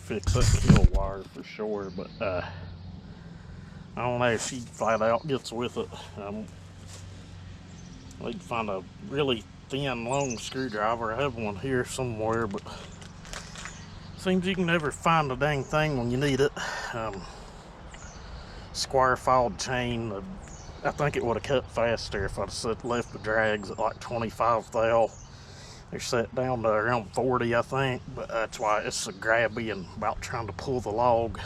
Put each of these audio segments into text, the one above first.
Fix that kill wire for sure, but I don't know if she flat out gets with it. I need to find a really thin, long screwdriver. I have one here somewhere, but seems you can never find a dang thing when you need it. Square filed chain, I think it would have cut faster if I'd left the drags at like 25 thou. They're set down to around 40, I think, but that's why it's so grabby and about trying to pull the log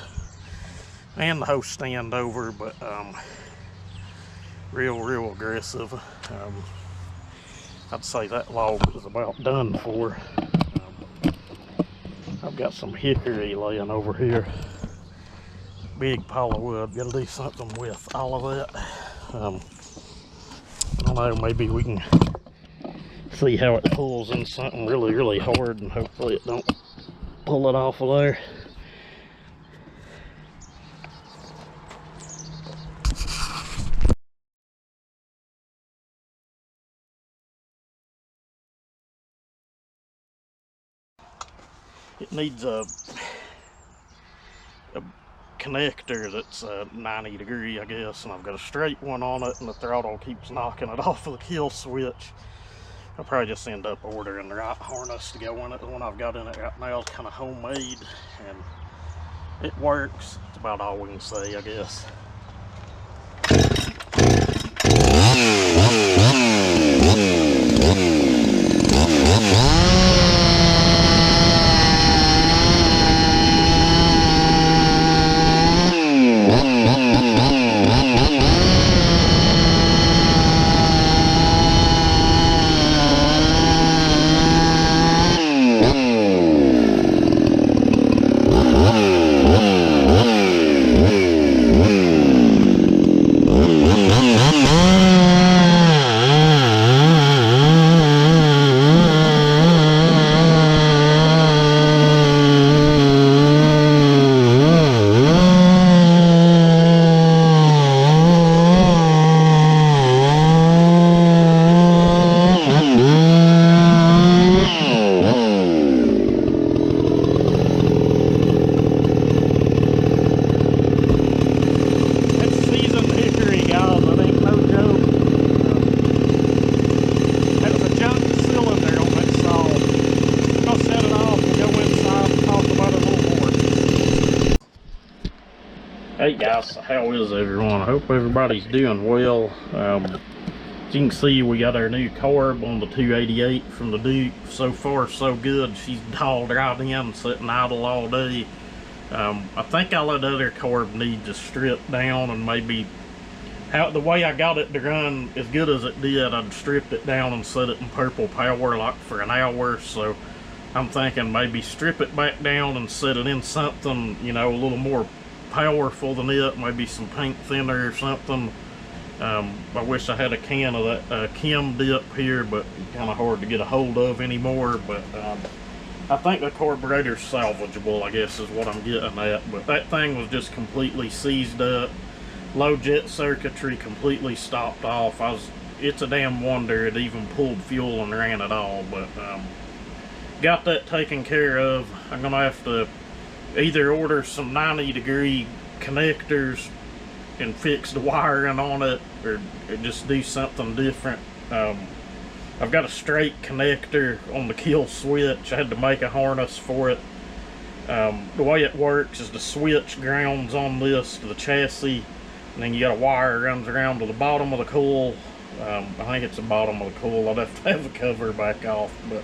and the hose stand over, but real aggressive. I'd say that log is about done for. I've got some hickory laying over here. Big pile of wood. Gotta do something with all of that. I don't know, maybe we can see how it pulls in something really hard, and hopefully it don't pull it off of there. It needs a connector that's 90 degree, I guess, and I've got a straight one on it, and the throttle keeps knocking it off of the kill switch. I'll probably just end up ordering the right harness to go in it. The one I've got in it right now is kind of homemade, and it works. It's about all we can say, I guess. guys, how is everyone? I hope everybody's doing well. As you can see, we got our new carb on the 288 from the Duke. So far so good. She's hauled right in, sitting idle all day. I think all that other carb needs to strip down, and maybe the way I got it to run as good as it did, I'd stripped it down and set it in purple power like for an hour. So I'm thinking maybe strip it back down and set it in something, you know, a little more powerful than it, maybe some paint thinner or something. I wish I had a can of that Chem dip here, but kind of hard to get a hold of anymore. But I think the carburetor's salvageable, I guess is what I'm getting at. But that thing was just completely seized up. Low jet circuitry completely stopped off. It's a damn wonder it even pulled fuel and ran at all. But got that taken care of. I'm gonna have to either order some 90-degree connectors and fix the wiring on it, or just do something different. I've got a straight connector on the kill switch. I had to make a harness for it. The way it works is the switch grounds on this to the chassis, and then you got a wire that runs around to the bottom of the coil. I think it's the bottom of the coil. I'd have to have the cover back off, but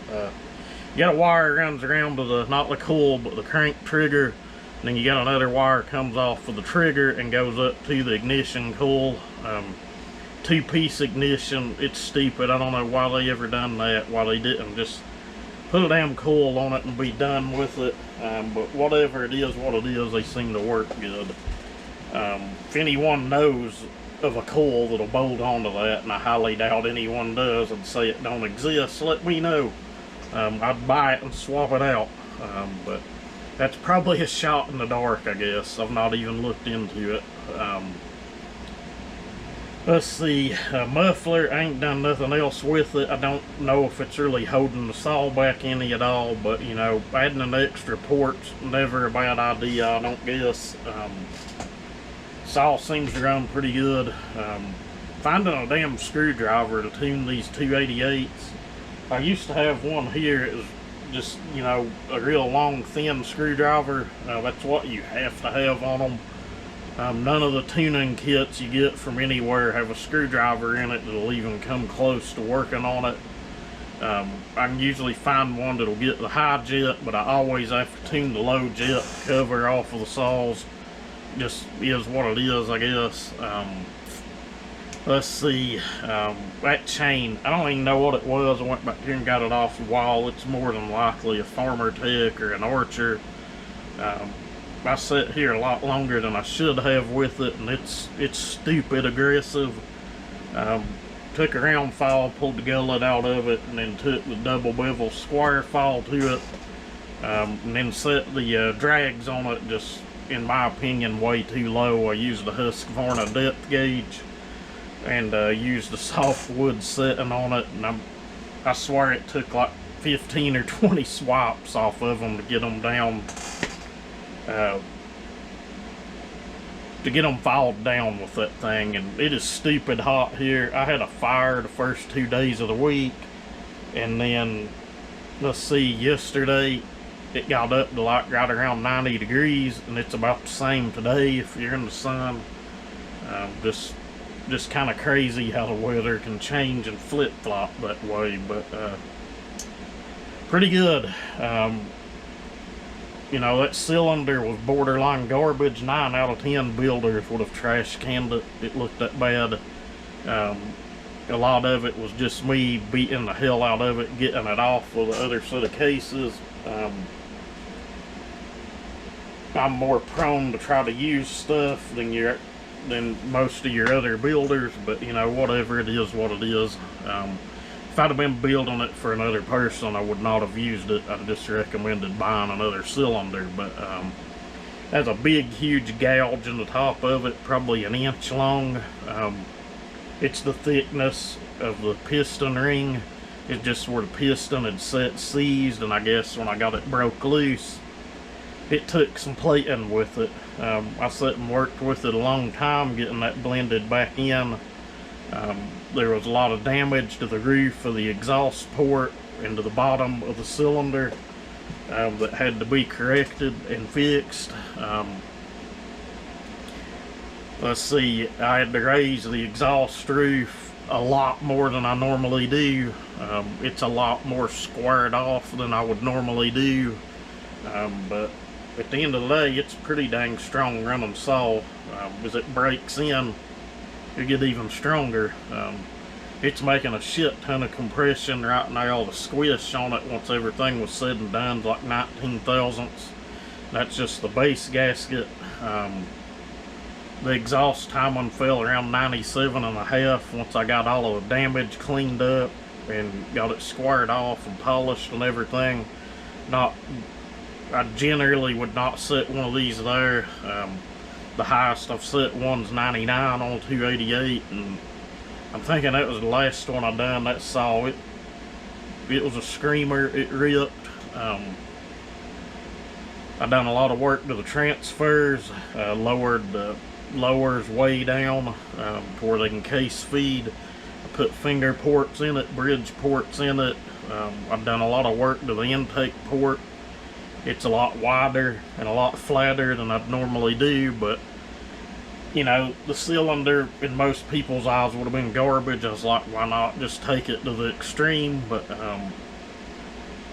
you got a wire that runs around to the, not the coil, but the crank trigger. And then you got another wire comes off of the trigger and goes up to the ignition coil. Two-piece ignition. It's stupid. I don't know why they ever done that. Why they didn't just put a damn coil on it and be done with it. But whatever it is, what it is, they seem to work good. If anyone knows of a coil that'll bolt onto that, and I highly doubt anyone does, and say it don't exist, let me know. I'd buy it and swap it out. But that's probably a shot in the dark, I guess. I've not even looked into it. Let's see, muffler, I ain't done nothing else with it. I don't know if it's really holding the saw back any at all, but you know, adding an extra port's never a bad idea, I don't guess. Saw seems to run pretty good. Finding a damn screwdriver to tune these 288s. I used to have one here. It was just, you know, a real long thin screwdriver. That's what you have to have on them. None of the tuning kits you get from anywhere have a screwdriver in it that'll even come close to working on it. I can usually find one that'll get the high jet, but I always have to tune the low jet cover off of the saws. Just is what it is, I guess. Let's see, that chain, I don't even know what it was. I went back here and got it off the wall. It's more than likely a Farmer Tech or an Archer. I sat here a lot longer than I should have with it, and it's stupid aggressive. Took a round file, pulled the gullet out of it, and then took the double bevel square file to it, and then set the drags on it, just in my opinion way too low. I used the Husqvarna depth gauge and used the softwood setting on it, and I swear it took like 15 or 20 swipes off of them to get them down, to get them filed down with that thing. And it is stupid hot here. I had a fire the first 2 days of the week, and then let's see, yesterday it got up to like right around 90 degrees, and it's about the same today if you're in the sun. Just kind of crazy how the weather can change and flip-flop that way, but pretty good. You know, that cylinder was borderline garbage. 9 out of 10 builders would have trash canned it. It looked that bad. A lot of it was just me beating the hell out of it, getting it off with the other set of cases. I'm more prone to try to use stuff than most of your other builders, but you know, whatever, it is what it is. If I'd have been building it for another person, I would not have used it. I'd just recommended buying another cylinder. But has a big huge gouge in the top of it, probably an inch long. It's the thickness of the piston ring. It's just where the piston had set seized, and I guess when I got it broke loose, it took some plating with it. I sat and worked with it a long time getting that blended back in. There was a lot of damage to the roof of the exhaust port and to the bottom of the cylinder that had to be corrected and fixed. let's see, I had to raise the exhaust roof a lot more than I normally do. It's a lot more squared off than I would normally do, but at the end of the day, it's a pretty dang strong running saw. As it breaks in, it get even stronger. It's making a shit ton of compression right now. The squish on it, once everything was said and done, like 19 thousandths. That's just the base gasket. The exhaust timing fell around 97.5 once I got all of the damage cleaned up and got it squared off and polished and everything. I generally would not set one of these there. The highest I've set one's 99 on 288, and I'm thinking that was the last one I done. That saw it. It was a screamer. It ripped. I done a lot of work to the transfers. Lowered the lowers way down to where they can case feed. I put finger ports in it, bridge ports in it. I've done a lot of work to the intake port. It's a lot wider and a lot flatter than I'd normally do, but you know, the cylinder in most people's eyes would have been garbage. I was like, why not just take it to the extreme? But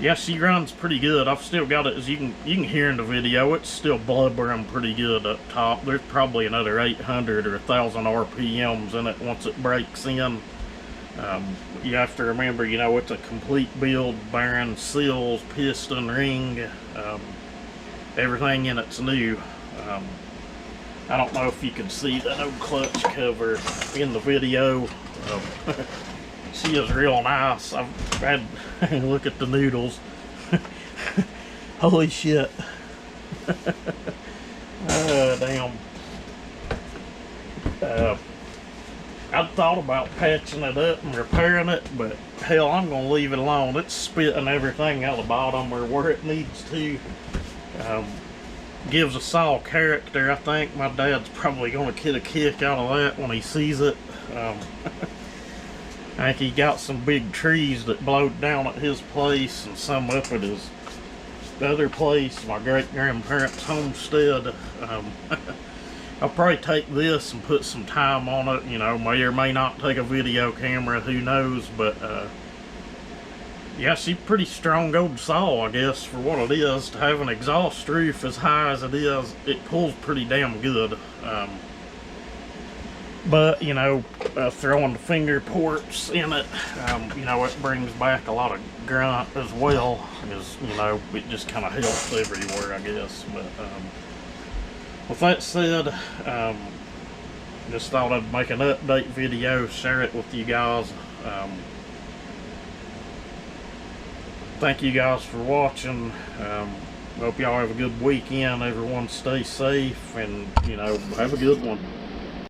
yeah, she runs pretty good. I've still got it, as you can hear in the video, it's still blubbering pretty good up top. There's probably another 800 or 1,000 RPMs in it once it breaks in. You have to remember, you know, it's a complete build, bearing, seals, piston, ring, everything in it's new. I don't know if you can see that old clutch cover in the video. She is real nice. I've had look at the noodles. Holy shit. Damn. I thought about patching it up and repairing it, but hell, I'm gonna leave it alone. It's spitting everything out the bottom or where it needs to. Gives a saw character. I think my dad's probably gonna get a kick out of that when he sees it. I think he got some big trees that blowed down at his place and some up at his other place, my great-grandparents' homestead. I'll probably take this and put some time on it, you know, may or may not take a video camera, who knows, but yeah, she's pretty strong old saw, I guess, for what it is. To have an exhaust roof as high as it is, it pulls pretty damn good. But, you know, throwing the finger ports in it, you know, it brings back a lot of grunt as well, because, you know, it just kind of helps everywhere, I guess. But with that said, just thought I'd make an update video, share it with you guys. Thank you guys for watching. Hope y'all have a good weekend. Everyone stay safe, and, you know, have a good one.